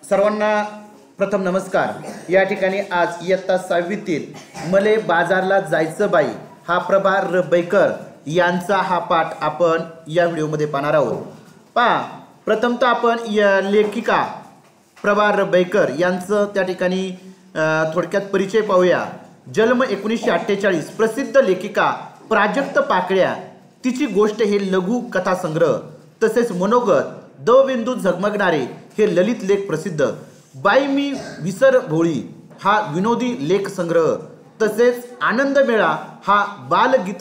सर्वांना प्रथम नमस्कार। या ठिकाणी आज इयत्ता 6वीतील मले बाजारला जायचं बाई हा प्रभा रबैकर यांचा हा पाठ आपण या व्हिडिओमध्ये पाहणार आहोत। पहा, प्रथमतः आपण लेखिका प्रभा रबैकर यांचं त्या ठिकाणी थोडक्यात परिचय पाहूया। जन्म 1948, प्रसिद्ध लेखिका प्राजक्त पाकळ्या, तिची गोष्ट हे लघु कथा संग्रह, तसेच मनोगत द बिंदू झगमगणारे हे ललित लेख प्रसिद्ध। बाई मी विसर भोळी हा विनोदी लेख संग्रह, तसेच आनंद मेळा हा बालगीत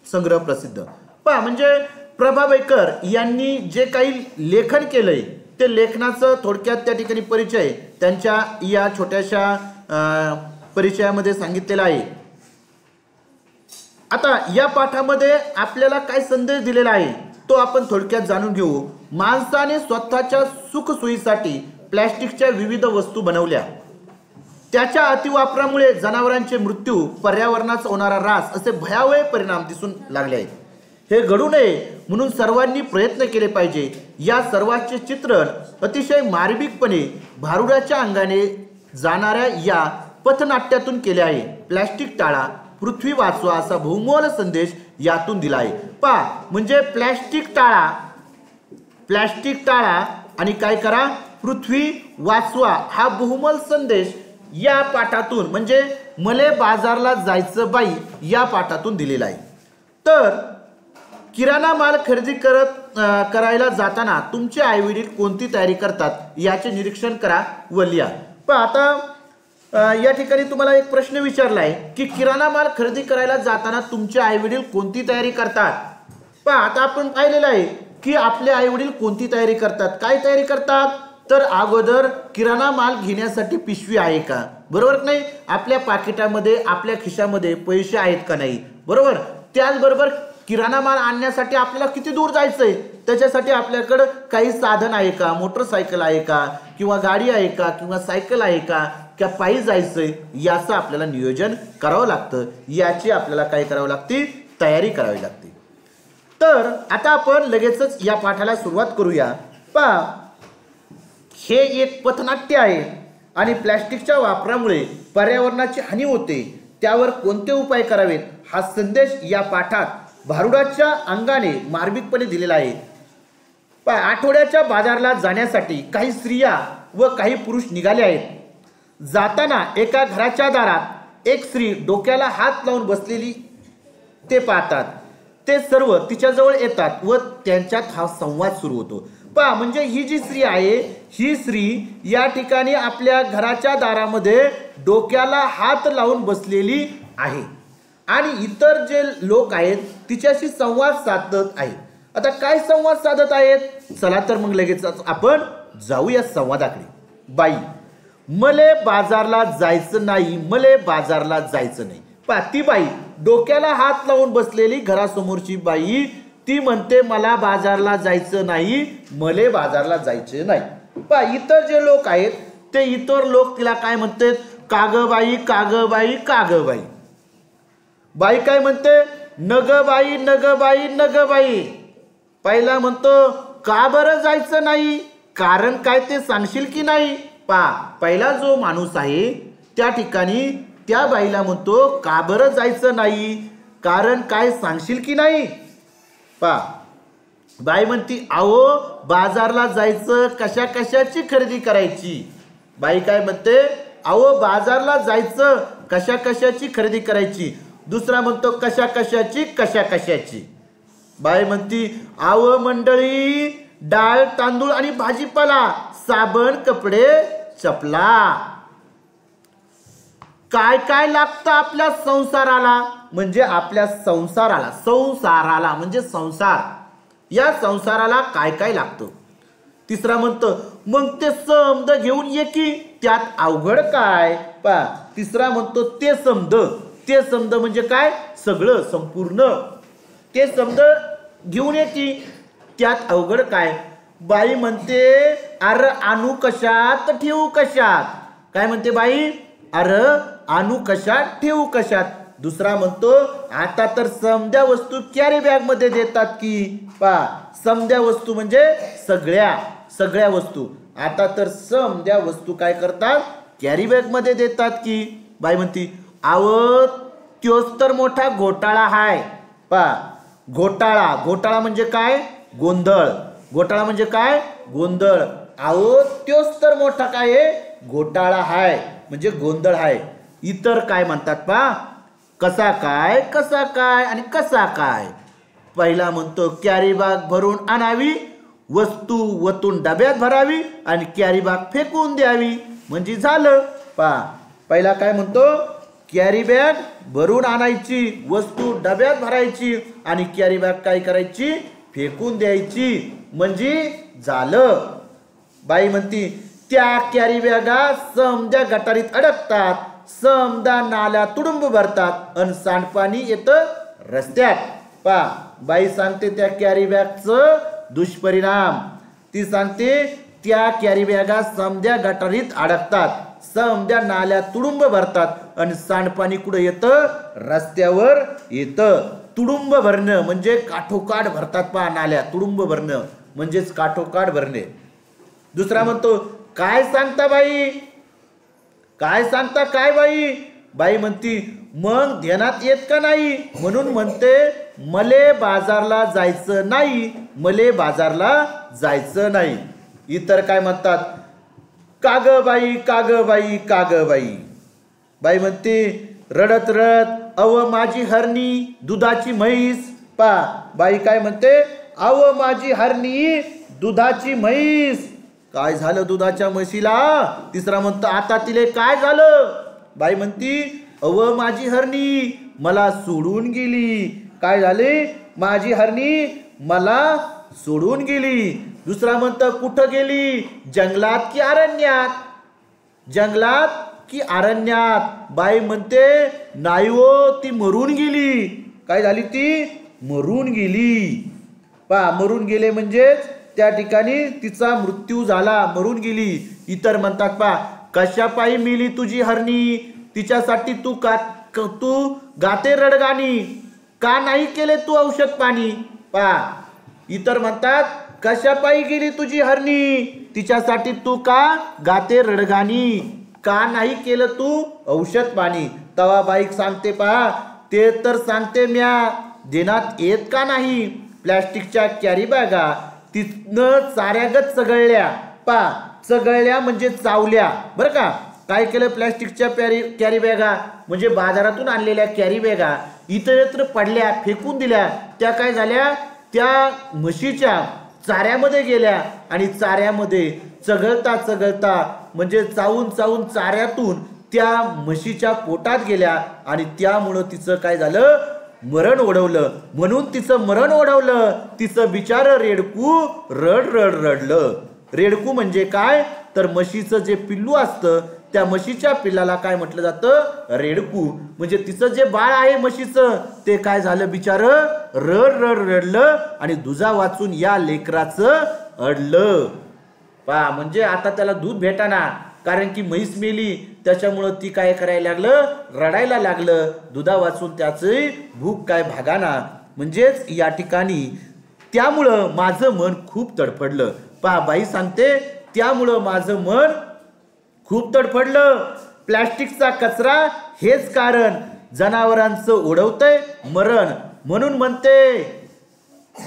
संग्रह प्रसिद्ध। पहा, म्हणजे प्रभा रबैकर यांनी जे काही लेखन केलंय ते लेखनाचं थोडक्यात त्या ठिकाणी परिचय त्यांच्या या छोट्याशा परिचयामध्ये सांगितलेला आहे। आता या पाठामध्ये आपल्याला काय संदेश दिलेला आहे तो आपण थोडक्यात जाणून घेऊ। माणसाने स्वतःच्या सुखसोयीसाठी प्लास्टिकच्या विविध वस्तू बनवल्या, त्याच्या अतिवापरामुळे जनावरांचे मृत्यू, पर्यावरणाचा होणारा ऱ्हास असे भयावह परिणाम दिसून लागले आहेत। हे घडू नये म्हणून सर्वांनी प्रयत्न केले पाहिजे। या सर्वांचे चित्रण अतिशय मार्मिकपणे भारुडाच्या अंगाने जाणाऱ्या या पथनाट्यातून केले आहे। प्लास्टिक टाळा, पृथ्वी वाचवा असा बहुमोल संदेश यातून दिला आहे। पहा, म्हणजे प्लास्टिक टाळा आणि काय करा, पृथ्वी वाचवा हा बहुमोल संदेश या पाठातून म्हणजे मले बाजारला जायचं बाई या पाठातून दिलेला आहे। तर किराणा माल खरेदी करायला जाताना तुमचे आईवडील कोणती तयारी करतात याचे निरीक्षण करा व लिहा। पण आता या ठिकाणी तुम्हाला एक प्रश्न विचारला आहे की किराणा माल खरेदी करायला जाताना तुमचे आईवडील कोणती तयारी करतात। पण आता आपण पाहिलेलं आहे की आपले आईवडील कोणती तयारी करतात, काय तयारी करतात, तर अगोदर किराणा माल घेण्यासाठी पिशवी आहे का, बरोबर नाही, आपल्या पाकिटामध्ये आपल्या खिशामध्ये पैसे आहेत का नाही, बरोबर। त्याचबरोबर किराणा माल आणण्यासाठी आपल्याला किती दूर जायचंय त्याच्यासाठी आपल्याकडे काही साधन आहे का, मोटरसायकल आहे का, किंवा गाडी आहे का, किंवा सायकल आहे का, किंवा पायी जायचंय, याचं आपल्याला नियोजन करावं लागतं। याची आपल्याला काय करावं लागते, तयारी करावी लागते। तर आता आपण लगेचच या पाठाला सुरुवात करूया। पहा, हे एक पथनाट्य आहे आणि प्लास्टिकच्या वापरामुळे पर्यावरणाची हानी होते, त्यावर कोणते उपाय करावेत हा संदेश या पाठात भारुडाच्या अंगाने मार्मिकपणे दिलेला आहे। आठवड्याच्या बाजारला जाण्यासाठी काही स्त्रिया व काही पुरुष निघाले आहेत। जाताना एका घराच्या दारात एक स्त्री डोक्याला हात लावून बसलेली ते पाहतात। ते सर्व तिच्याजवळ येतात व त्यांच्यात हा संवाद सुरू होतो। पहा, म्हणजे ही जी स्त्री आहे ही स्त्री या ठिकाणी आपल्या घराच्या दारामध्ये डोक्याला हात लावून बसलेली आहे आणि इतर जे लोक आहेत तिच्याशी संवाद साधत आहेत। आता काय संवाद साधत आहेत, चला तर मग लगेच आपण जाऊया संवादाकडे। बाई, मले बाजारला जायचं नाही, मले बाजारला जायचं नाही। पहा, ती बाई डोक्याला हात लावून बसलेली घरासमोरची बाई ती म्हणते मला बाजारला जायचं नाही, मले बाजारला जायचं नाही। पहा, इतर जे लोक आहेत ते इतर लोक तिला काय म्हणतात, काग बाई, काग बाई, काग बाई। बाई काय म्हणते, नग बाई, नग बाई, नग बाई। पहिला म्हणतो का बरं जायचं नाही, कारण काय ते सांगशील की नाही। पहा, पहिला जो माणूस आहे त्या ठिकाणी त्या बाईला म्हणतो का बरं जायचं नाही, कारण काय सांगशील की नाही। पहा, बाई म्हणती अहो बाजारला जायचं, कशा कशाची खरेदी करायची। बाई काय म्हणते, अहो बाजारला जायचं, कशा कशाची खरेदी करायची। दुसरा म्हणतो कशा कशाची। बाई म्हणती अहो मंडळी, डाळ तांदूळ आणि भाजीपाला, साबण, कपडे, चपला, काय काय लागतं आपल्या संसाराला, म्हणजे आपल्या संसाराला म्हणजे संसार, या संसाराला काय काय लागतं। तिसरा म्हणतो मग ते समद घेऊन ये की, त्यात अवघड काय। पहा, तिसरा म्हणतो ते समद म्हणजे काय, सगळं संपूर्ण, ते समद घेऊन ये की, त्यात अवघड काय। बाई म्हणते अरे आणू कशात ठेवू कशात, काय म्हणते बाई, अरे आणू कशात ठेवू कशात। दुसरा म्हणतो आता तर समद्या वस्तू कॅरी बॅग मध्ये देतात की। पहा, समद्या वस्तू म्हणजे सगळ्या वस्तू, आता तर समद्या वस्तू काय करतात कॅरी बॅग मध्ये देतात की. बाई म्हणती आव त्योच तर मोठा घोटाळा हाय. घोटाळा, घोटाळा म्हणजे काय गोंधळ. घोटाळा म्हणजे काय गोंधळ. आहो त्योच तर मोठा काय घोटाळा हाय म्हणजे गोंधळ हाय. इतर काय म्हणतात कसा काय कसा काय आणि कसा काय. पहिला म्हणतो कॅरी बॅग भरून आणावी, वस्तू वतून डब्यात भरावी आणि कॅरी बॅग फेकून द्यावी म्हणजे झालं. पहिला काय म्हणतो कॅरी बॅग भरून आणायची, वस्तू डब्यात भरायची आणि कॅरी बॅग काय करायची फेकून द्यायची म्हणजे झालं. बाई म्हणती त्या कॅरी बॅगा समद्या गटारीत अडकतात, समदा नाल्या तुडुंब भरतात आणि सांडपाणी येतं रस्त्यात. बाई सांगते त्या कॅरी बॅगचं दुष्परिणाम. ती सांगते त्या कॅरी बॅगा समद्या गटारीत अडकतात, समद्या नाल्या तुडुंब भरतात आणि सांडपाणी कुठं येतं रस्त्यावर येतं. तुडुंब भरणं म्हणजे काठोकाठ भरतात नाल्या. तुडुंब भरणं म्हणजेच काठोकाठ भरणे. दुसरा म्हणतो काय सांगता बाई, काय सांगता काय बाई. बाई म्हणती मग ध्यानात येत का नाही म्हणून म्हणते मले बाजारला जायचं नाही, मले बाजारला जायचं नाही. इतर काय म्हणतात काग बाई काग बाई काग बाई. बाई म्हणते रडत रडत अव माझी हरणी दुधाची म्हैस. बाई काय म्हणते अव माझी हरणी दुधाची म्हैस. काय झालं दुधाच्या म्हशीला. तिसरा म्हणतो आता तिले काय झालं. बाई म्हणती अव माझी हरणी मला सोडून गेली. काय झाले माझी हरणी मला सोडून गेली. दुसरा म्हणतो कुठं गेली जंगलात की अरण्यात, जंगलात की अरण्यात. बाई म्हणते नाही हो ती मरून गेली. काय झाली ती मरून गेली. मरून गेले म्हणजेच त्या ठिकाणी तिचा मृत्यू झाला, मरून गेली. इतर म्हणतात कशापायी मेली तुझी हरणी, तिच्यासाठी तू गाते रडगाणी, का नाही केले तू औषध पाणी. इतर म्हणतात कशापायी गेली तुझी हरणी, तिच्यासाठी तू का गाते रडगाणी, का नाही केलं तू औषध पाणी. तवा बाईक सांगते ते तर सांगते म्या देण्यात येत का नाही. प्लॅस्टिकच्या कॅरी बॅगा तिथनं चाऱ्यागत चगळल्या. चगळल्या म्हणजे चावल्या बरं का. काय केलं प्लॅस्टिकच्या कॅरी बॅगा म्हणजे बाजारातून आणलेल्या कॅरी बॅगा इतरत्र पडल्या, फेकून दिल्या. त्या काय झाल्या त्या म्हशीच्या चाऱ्यामध्ये गेल्या आणि चाऱ्यामध्ये चगळता चगळता म्हणजे चावून चावून चाऱ्यातून त्या म्हशीच्या पोटात गेल्या आणि त्यामुळं तिचं काय झालं मरण ओढवलं. म्हणून तिचं मरण ओढवलं. तिचं बिचार रेडकू रड रड रडलं. रेडकू म्हणजे काय तर म्हशीचं जे पिल्लू असतं त्या म्हशीच्या पिल्लाला काय म्हटलं जातं रेडकू. म्हणजे तिचं जे बाळ आहे म्हशीचं ते काय झालं बिचार रड रड रडलं आणि दुजा वाचून या लेकराचं अडलं. म्हणजे आता त्याला दूध भेटाना कारण की म्हैस मेली त्याच्यामुळं ती काय करायला लागलं रडायला लागलं. दुधा वाचून त्याची भूक काय भागाना. म्हणजेच या ठिकाणी त्यामुळं माझं मन खूप तडफडलं. बाई सांगते त्यामुळं माझं मन खूप तडफडलं. प्लॅस्टिकचा कचरा हेच कारण जनावरांचं ओढवतंय मरण म्हणून म्हणते.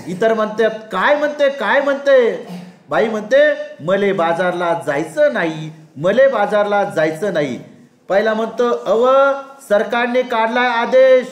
इतर म्हणतात काय म्हणते काय म्हणते. बाई म्हणते मले बाजारला जायचं नाही, मले बाजारला जायचं नाही. पहिला म्हणतो सरकारने काढलाय आदेश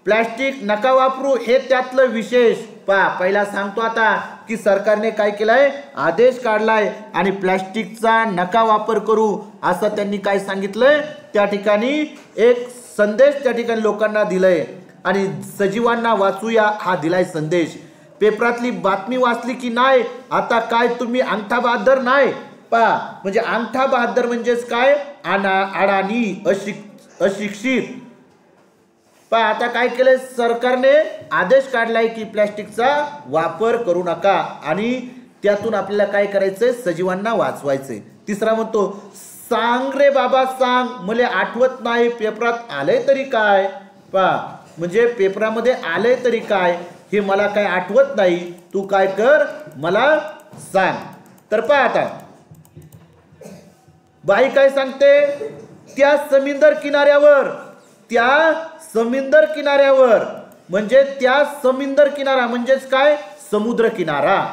प्लॅस्टिक नका वापरू हे त्यातलं विशेष. पहिला सांगतो आता की सरकारने काय केलंय आदेश काढलाय आणि प्लॅस्टिकचा नका वापर करू असं त्यांनी काय सांगितलंय. त्या ठिकाणी एक संदेश त्या ठिकाणी लोकांना दिलाय आणि सजीवांना वाचूया हा दिलाय संदेश. पेपरातली बातमी वाचली की नाही आता काय तुम्ही अंगठा बहादर नाही. म्हणजे अंगठा बहादर म्हणजेच काय अडाणी अशिक्षित. आता काय केलंय सरकारने आदेश काढलाय की प्लॅस्टिकचा वापर करू नका आणि त्यातून आपल्याला काय करायचंय सजीवांना वाचवायचंय. तिसरा म्हणतो सांग रे बाबा सांग मले आठवत नाही पेपरात आलंय तरी काय. म्हणजे पेपरामध्ये आलंय तरी काय हे मला काय आठवत नाही, तू काय कर मला सांग. तर आता बाई काय सांगते, त्या समुद्र किनाऱ्यावर, त्या समुद्र किनाऱ्यावर म्हणजे त्या समुद्र किनारा म्हणजेच काय, समुद्र किनारा,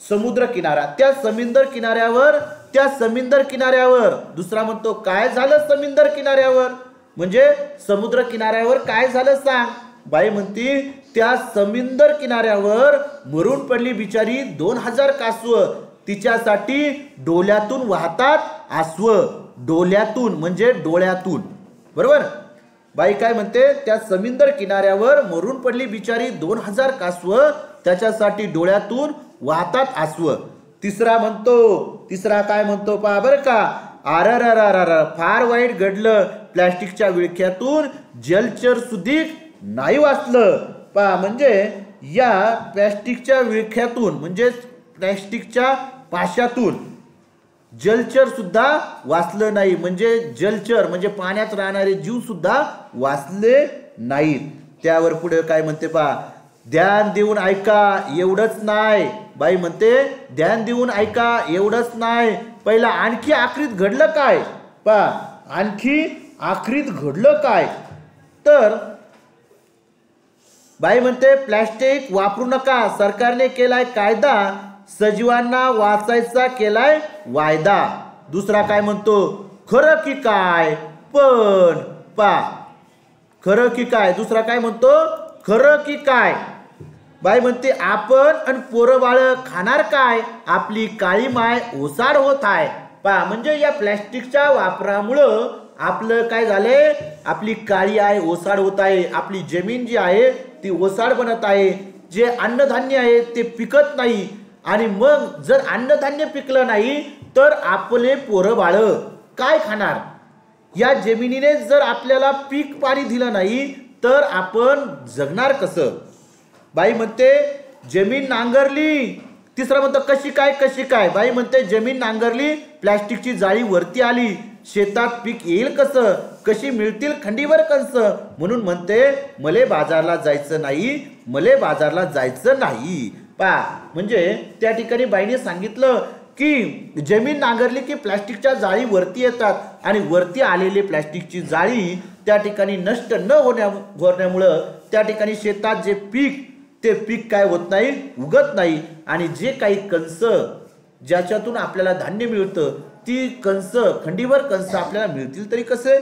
समुद्र किनारा, त्या समुद्र किनाऱ्यावर, त्या समुद्र किनाऱ्यावर. दुसरा म्हणतो काय झालं समुद्र किनाऱ्यावर, म्हणजे समुद्र किनाऱ्यावर काय झालं सांग. बाई म्हणती त्या समुद्र किनाऱ्यावर मरून पडली बिचारी 2000 कासव, तिच्यासाठी डोल्यातून वाहतात आसव. डोल्यातून म्हणजे डोळ्यातून, बरोबर. बाई काय म्हणते, त्या समुद्र किनाऱ्यावर मरून पडली बिचारी 2000 कासव, त्याच्यासाठी डोळ्यातून वाहतात आसव. तिसरा म्हणतो, तिसरा काय म्हणतो पहा बरं का, आररररर फार वाईट घडलं, प्लॅस्टिकच्या विळख्यातून जलचर सुधीक नाही वाचलं. पहा म्हणजे या प्लॅस्टिकच्या विळख्यातून म्हणजे प्लॅस्टिकच्या पाशातून जलचर सुद्धा वाचलं नाही, म्हणजे जलचर म्हणजे पाण्यात राहणारे जीव सुद्धा वाचले नाहीत. त्यावर पुढे काय म्हणते पहा, ध्यान देऊन ऐका एवढंच नाही. बाई म्हणते ध्यान देऊन ऐका एवढंच नाही, पहिला आणखी आखरीत घडलं काय पहा, आणखी आखरीत घडलं काय. तर बाई म्हणते प्लॅस्टिक वापरू नका, सरकारने केलाय कायदा, सजीवांना वाचायचा केलाय वायदा. दुसरा काय म्हणतो, खरं की काय पण पा, खरं की काय. दुसरा काय म्हणतो, खरं की काय. बाई म्हणते आपण आणि पोरं बाळ खाणार काय, आपली काळी माय ओसाड होत आहे. पहा म्हणजे या प्लॅस्टिकच्या वापरामुळं आपलं काय झालंय, आपली काळी आहे ओसाड होत आहे, आपली जमीन जी आहे ती ओसाड बनत आहे, जे अन्नधान्य आहे ते पिकत नाही. आणि मग जर अन्नधान्य पिकलं नाही तर आपले पोरं बाळ काय खाणार. या जमिनीने जर आपल्याला पीक पाणी दिलं नाही तर आपण जगणार कसं. बाई म्हणते जमीन नांगरली. तिसरं म्हणतं कशी काय, कशी काय. बाई म्हणते जमीन नांगरली, प्लॅस्टिकची जाळी वरती आली, शेतात पीक येईल कसं, कशी मिळतील खंडीवर कंस. म्हणून म्हणते मले बाजारला जायचं नाही, मले बाजारला जायचं नाही. पहा म्हणजे त्या ठिकाणी बाईने सांगितलं की जमीन नांगरली की प्लॅस्टिकच्या जाळी वरती येतात आणि वरती आलेली प्लॅस्टिकची जाळी त्या ठिकाणी नष्ट न होण्यामुळं त्या ठिकाणी शेतात जे पीक ते पीक काय होत नाही, उगत नाही. आणि जे काही कंस ज्याच्यातून आपल्याला धान्य मिळतं ती कंस खंडीवर कंस आपल्याला मिळतील तरी कसे.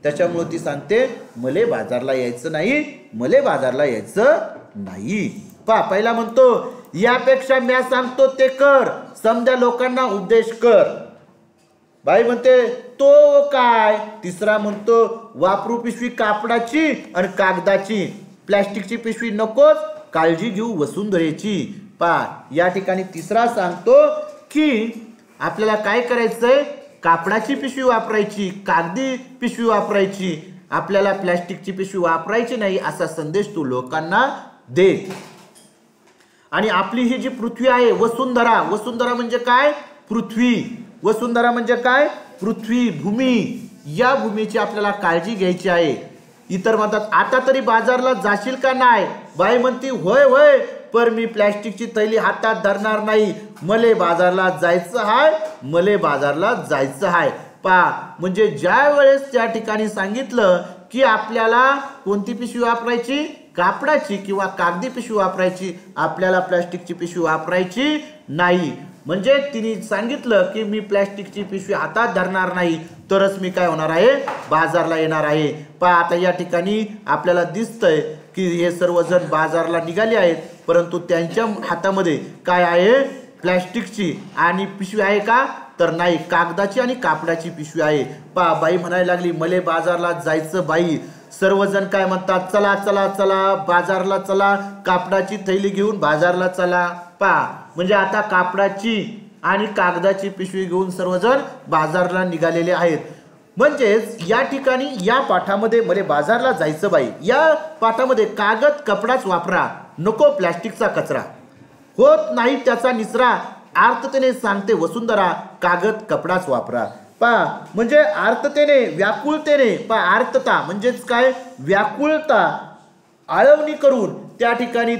त्याच्यामुळे ती सांगते मले बाजारला यायचं नाही, मले बाजारला यायचं नाही. पहा पहिला म्हणतो यापेक्षा मी सांगतो ते कर, समजा लोकांना उपदेश कर. बाई म्हणते तो काय. तिसरा म्हणतो वापरू पिशवी कापडाची आणि कागदाची, प्लॅस्टिकची पिशवी नकोच, काळजी घेऊ वसुंधरेची. पहा या ठिकाणी तिसरा सांगतो की आपल्याला काय करायचंय, कापडाची पिशवी वापरायची, कागदी पिशवी वापरायची, आपल्याला प्लॅस्टिकची पिशवी वापरायची नाही असा संदेश तू लोकांना दे. आणि आपली ही जी पृथ्वी आहे वसुंधरा, वसुंधरा म्हणजे काय, पृथ्वी. वसुंधरा म्हणजे काय, पृथ्वी भूमी. या भूमीची आपल्याला काळजी घ्यायची आहे. इतर म्हणतात आता तरी बाजारला जाशील का नाही. बाई म्हणती होय होय, पर मी प्लॅस्टिकची थैली हातात धरणार नाही, मले बाजारला जायचं आहे, मले बाजारला जायचं आहे. पहा म्हणजे ज्या वेळेस त्या ठिकाणी सांगितलं की आपल्याला कोणती पिशवी वापरायची, कापडाची किंवा कागदी पिशवी वापरायची, आपल्याला प्लॅस्टिकची पिशवी वापरायची नाही. म्हणजे तिने सांगितलं की मी प्लॅस्टिकची पिशवी हातात धरणार नाही तरच मी काय होणार आहे, बाजारला येणार आहे. पहा आता या ठिकाणी आपल्याला दिसतंय की हे सर्वजण बाजारला निघाले आहेत, परंतु त्यांच्या हातामध्ये काय आहे, प्लॅस्टिकची आणि पिशवी आहे का, तर नाही, कागदाची आणि कापडाची पिशवी आहे. पहा बाई म्हणायला लागली मले बाजारला जायचं बाई. सर्वजण काय म्हणतात, चला चला चला बाजारला चला, कापडाची थैली घेऊन बाजारला चला. पहा म्हणजे आता कापडाची आणि कागदाची पिशवी घेऊन सर्वजण बाजारला निघालेले आहेत. म्हणजेच या ठिकाणी या पाठामध्ये मले बाजारला जायचं बाई, या पाठामध्ये कागद कपडाच वापरा, नको प्लॅस्टिकचा कचरा. होत नाही त्याचा निचरा, आर्ततेने सांगते वसुंधरा, कागद कपडाच वापरा. पहा म्हणजे आर्ततेने, व्याकुळतेने. पहा आर्तता म्हणजेच काय, व्याकुळता, आळवणी करून त्या ठिकाणी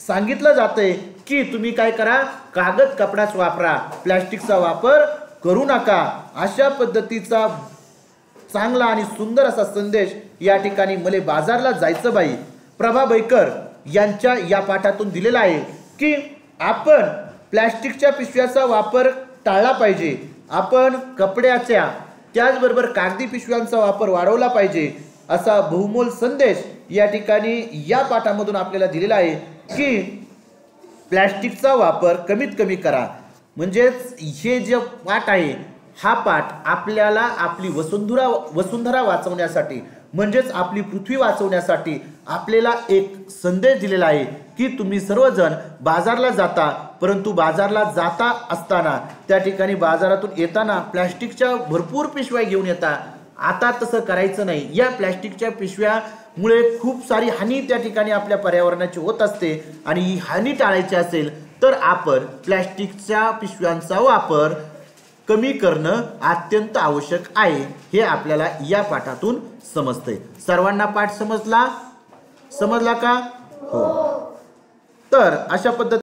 सांगितलं जातंय की तुम्ही काय करा, कागद कपडाच वापरा, प्लॅस्टिकचा वापर करू नका, अशा पद्धतीचा चांगला आणि सुंदर असा संदेश या ठिकाणी मले बाजारला जायचं बाई प्रभाबैकर यांच्या या पाठातून दिलेला आहे की आपण प्लास्टिकच्या पिशव्याचा वापर टाळला पाहिजे, आपण कपड्याच्या त्याचबरोबर कागदी पिशव्यांचा वापर वाढवला पाहिजे, असा बहुमोल संदेश या ठिकाणी या पाठामधून आपल्याला दिलेला आहे की प्लास्टिकचा वापर कमीत कमी करा. म्हणजेच हे जे पाठ आहे हा पाठ आपल्याला आपली वसुंधरा वाचवण्यासाठी म्हणजेच आपली पृथ्वी वाचवण्यासाठी आपल्याला एक संदेश दिलेला आहे की तुम्ही सर्वजण बाजारला जाता, परंतु बाजारला जाता असताना त्या ठिकाणी बाजारातून येताना प्लास्टिकच्या भरपूर पिशव्या घेऊन येता. आता तसं करायचं नाही. या प्लास्टिकच्या पिशव्यामुळे खूप सारी हानी त्या ठिकाणी आपल्या पर्यावरणाची होत असते आणि ही हानी टाळायची असेल तर आपण प्लास्टिकच्या पिशव्यांचा वापर कमी करणं अत्यंत आवश्यक आहे, हे आपल्याला या पाठातून समजते. सर्वांना पाठ समजला का? हो. तर अशा पद्धतीने